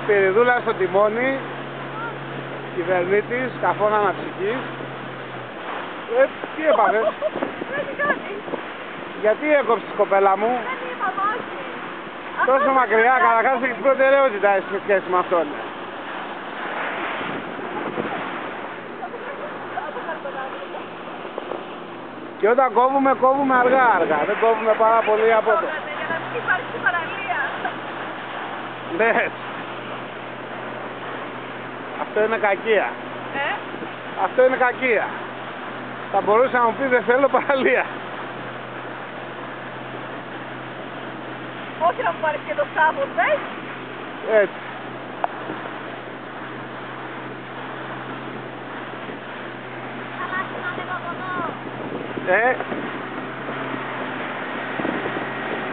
Σπυριδούλα στο τιμόνι, κυβερνήτης, καφών αναψυχής. Τι έπαθες? Γιατί έκοψες, κοπέλα μου? Δεν είπαμε, όχι. Τόσο μακριά, καταρχάς έχεις προτεραιότητα στη σχέση με αυτόν. Και όταν κόβουμε αργά. Δεν κόβουμε πάρα πολύ από το. Για να μην υπάρξει παραλία. Ναι. Αυτό είναι κακία. Αυτό είναι κακία. Θα μπορούσα να μου πει δεν θέλω παραλία. Όχι να μου πάρεις και το σάμπον, πες. Έτσι.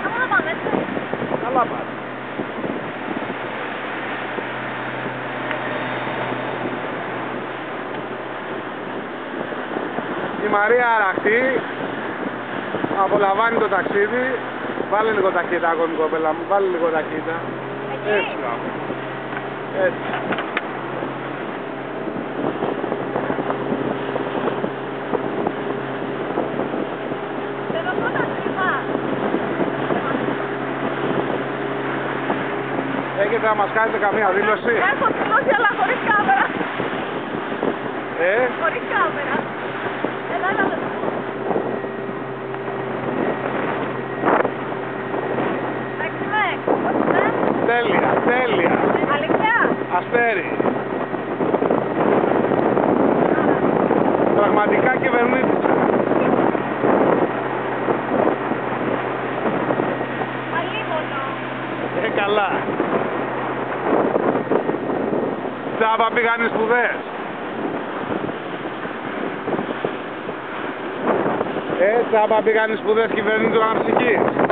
Καλά πάμε, έτσι. Καλά πάμε. Η Μαρία Αραχτή απολαμβάνει το ταξίδι. Βάλε λίγο ταχύτητα, αγώνη κοπέλα μου, βάλε λίγο ταχύτητα. Έτσι κάπου. Έτσι. Έχετε να μας κάνετε καμία δήλωση? Έχω δήλωση αλλά χωρίς κάμερα. Χωρίς κάμερα. Έλα να το πω. Εντάξει με, Τέλεια. αλήθεια. Αστέρι. Πραγματικά κυβερνήτης. Αλίμονο. Καλά. Τσάπα πήγαν οι σπουδές. Τσάπα πήγαν οι σπουδές κυβερνήτου αναψυχής.